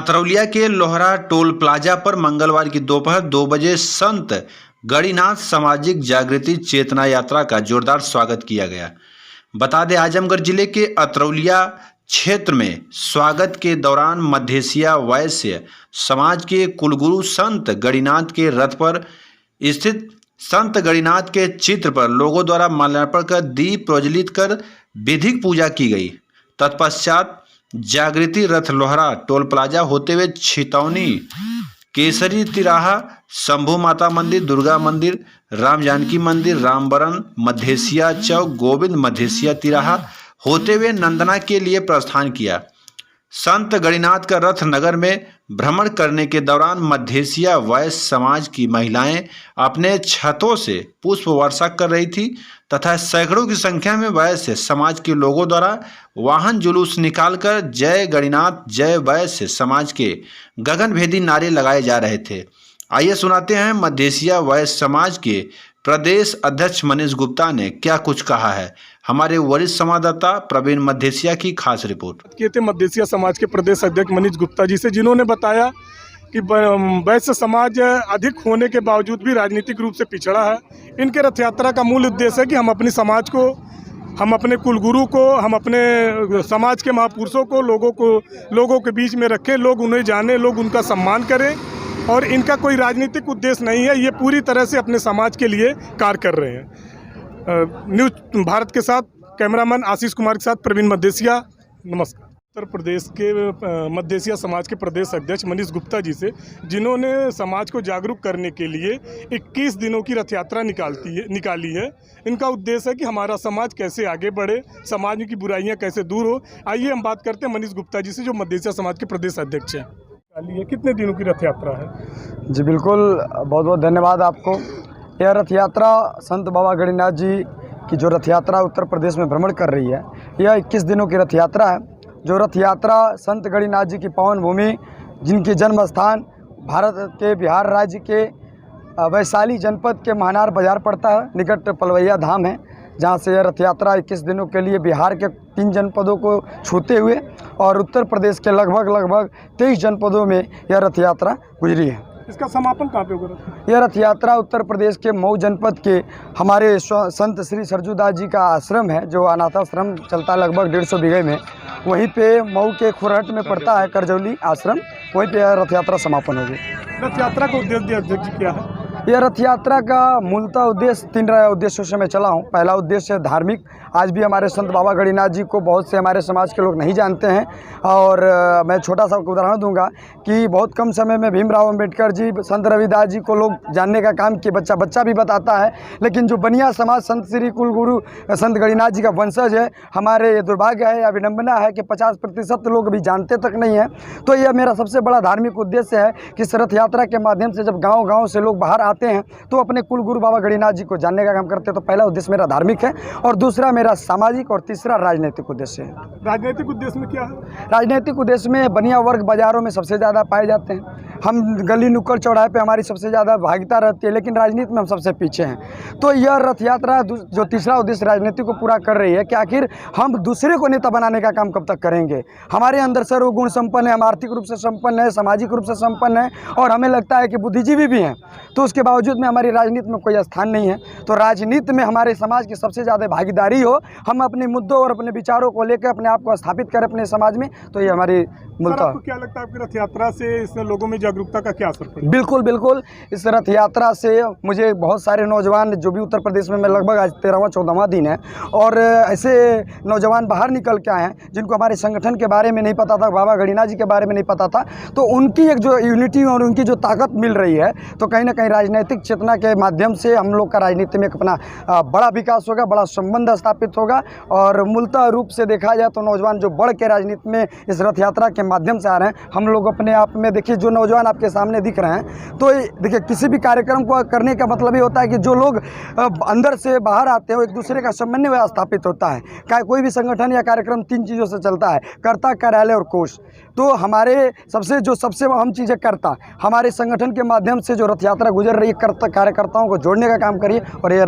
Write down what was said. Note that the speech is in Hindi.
अतरौलिया के लोहरा टोल प्लाजा पर मंगलवार की दोपहर 2 बजे संत गणिनाथ सामाजिक जागृति चेतना यात्रा का जोरदार स्वागत किया गया। बता दें, आजमगढ़ जिले के अतरौलिया क्षेत्र में स्वागत के दौरान मध्यसिया वैश्य समाज के कुलगुरु संत गणिनाथ के रथ पर स्थित संत गणिनाथ के चित्र पर लोगों द्वारा माल्यार्पण कर दीप प्रज्वलित कर विधिक पूजा की गई। तत्पश्चात जागृति रथ लोहरा टोल प्लाजा होते हुए छितौनी, केसरी तिराहा, शंभू माता मंदिर, दुर्गा मंदिर, राम जानकी मंदिर, रामबरन, मध्यसिया चौक, गोविंद मध्यसिया तिराहा होते हुए नंदना के लिए प्रस्थान किया। संत गणिनाथ का रथ नगर में भ्रमण करने के दौरान मध्यसिया वैश्य समाज की महिलाएं अपने छतों से पुष्प वर्षा कर रही थी तथा सैकड़ों की संख्या में वैश्य समाज के लोगों द्वारा वाहन जुलूस निकालकर जय गणिनाथ जय वैश्य समाज के गगनभेदी नारे लगाए जा रहे थे। आइए सुनाते हैं मध्यसिया वैश्य समाज के प्रदेश अध्यक्ष मनीष गुप्ता ने क्या कुछ कहा है। हमारे वरिष्ठ संवाददाता प्रवीण मध्यसिया की खास रिपोर्ट। किए थे मध्यसिया समाज के प्रदेश अध्यक्ष मनीष गुप्ता जी से, जिन्होंने बताया कि वैश्य समाज अधिक होने के बावजूद भी राजनीतिक रूप से पिछड़ा है। इनके रथ यात्रा का मूल उद्देश्य है कि हम अपनी समाज को, हम अपने कुलगुरु को, हम अपने समाज के महापुरुषों को लोगों के बीच में रखें, लोग उन्हें जाने, लोग उनका सम्मान करें। और इनका कोई राजनीतिक उद्देश्य नहीं है, ये पूरी तरह से अपने समाज के लिए कार्य कर रहे हैं। न्यूज़ भारत के साथ कैमरामैन आशीष कुमार के साथ प्रवीण मध्यसिया, नमस्कार। उत्तर प्रदेश के मध्यसिया समाज के प्रदेश अध्यक्ष मनीष गुप्ता जी से, जिन्होंने समाज को जागरूक करने के लिए 21 दिनों की रथ यात्रा निकाली है। इनका उद्देश्य है कि हमारा समाज कैसे आगे बढ़े, समाज की बुराइयां कैसे दूर हो। आइए हम बात करते हैं मनीष गुप्ता जी से, जो मध्यसिया समाज के प्रदेश अध्यक्ष हैं। कितने दिनों की रथ यात्रा है? जी बिल्कुल, बहुत बहुत धन्यवाद आपको। यह रथ यात्रा संत बाबा गणिनाथ जी की जो रथ यात्रा उत्तर प्रदेश में भ्रमण कर रही है, यह 21 दिनों की रथ यात्रा है। जो रथ यात्रा संत गणिनाथ जी की पावन भूमि, जिनके जन्म स्थान भारत के बिहार राज्य के वैशाली जनपद के महनार बाजार पड़ता है, निकट पलवैया धाम है, जहाँ से यह रथ यात्रा 21 दिनों के लिए बिहार के 3 जनपदों को छूते हुए और उत्तर प्रदेश के लगभग 23 जनपदों में यह रथ यात्रा गुजरी है। इसका समापन कहाँ पे होगा? यह रथ यात्रा उत्तर प्रदेश के मऊ जनपद के हमारे संत श्री सरजूदास जी का आश्रम है, जो अनाथाश्रम चलता है लगभग 150 बीघे में, वहीं पे मऊ के खुरहट में पड़ता है करजौली आश्रम, वहीं पे यह रथ यात्रा समापन होगी। रथ यात्रा का उद्देश्य अध्यक्ष जी क्या है? यह रथ यात्रा का मूलतः उद्देश्य 3 उद्देश्यों से मैं चला हूँ। पहला उद्देश्य है धार्मिक। आज भी हमारे संत बाबा गणिनाथ जी को बहुत से हमारे समाज के लोग नहीं जानते हैं, और मैं छोटा सा उदाहरण दूंगा कि बहुत कम समय में भीमराव अंबेडकर जी, संत रविदास जी को लोग जानने का काम किए, बच्चा भी बताता है, लेकिन जो बनिया समाज संत श्री कुलगुरु संत गणिनाथ जी का वंशज है, हमारे दुर्भाग्य है या विडम्बना है कि 50% लोग अभी जानते तक नहीं हैं। तो यह मेरा सबसे बड़ा धार्मिक उद्देश्य है कि इस रथ यात्रा के माध्यम से जब गाँव से लोग बाहर आते हैं तो अपने कुलगुरु बाबा गणिनाथ जी को जानने का काम करते हैं। तो पहला उद्देश्य मेरा धार्मिक है, और दूसरा मेरा सामाजिक, और तीसरा राजनीतिक उद्देश्य है। राजनीतिक उद्देश्य में क्या है? राजनीतिक उद्देश्य में बनिया वर्ग बाजारों में सबसे ज़्यादा पाए जाते हैं। हम गली नुक्कड़ चौराहे पे हमारी सबसे ज़्यादा भागीदारी रहती है, लेकिन राजनीति में हम सबसे पीछे हैं। तो यह रथ यात्रा जो तीसरा उद्देश्य राजनीति को पूरा कर रही है कि आखिर हम दूसरे को नेता बनाने का काम कब तक करेंगे। हमारे अंदर सर्वगुण संपन्न है, हम आर्थिक रूप से संपन्न है, सामाजिक रूप से संपन्न है, और हमें लगता है कि बुद्धिजीवी भी हैं, तो उसके बावजूद में हमारी राजनीति में कोई स्थान नहीं है। तो राजनीति में हमारे समाज की सबसे ज़्यादा भागीदारी हो, हम अपने मुद्दों और अपने विचारों को लेकर अपने आप को स्थापित करें अपने समाज में, तो ये हमारी मूलतः। आपको क्या लगता है आपकी रथ यात्रा से इसमें लोगों में जागरूकता का क्या असर पड़ेगा? बिल्कुल, इस रथ यात्रा से मुझे बहुत सारे नौजवान, जो भी उत्तर प्रदेश में मैं लगभग आज 13वां-14वां दिन है, और ऐसे नौजवान बाहर निकल के आए हैं जिनको हमारे संगठन के बारे में नहीं पता था, बाबा गणिनाथ जी के बारे में नहीं पता था। तो उनकी एक जो यूनिटी और उनकी जो ताकत मिल रही है, तो कहीं ना कहीं राजनीतिक चेतना के माध्यम से हम लोग का राजनीति में अपना बड़ा विकास होगा, बड़ा संबंध स्थापित होगा। और मूलतः रूप से देखा जाए तो नौजवान जो बढ़ के राजनीति में इस रथ यात्रा के माध्यम से आ रहे हैं, हम लोग अपने आप में देखिए, जो नौजवान आपके सामने दिख रहे हैं, तो देखिए किसी भी कार्यक्रम को करने का मतलब ये होता है कि जो लोग अंदर से बाहर आते हैं, एक दूसरे का समन्वय स्थापित होता है। कोई भी संगठन या कार्यक्रम 3 चीज़ों से चलता है: कर्ता, कार्यालय और कोष। तो हमारे सबसे अहम चीज़ है कर्ता। हमारे संगठन के माध्यम से जो रथ यात्रा गुजर रही है, कार्यकर्ताओं को जोड़ने का काम करिए, और ये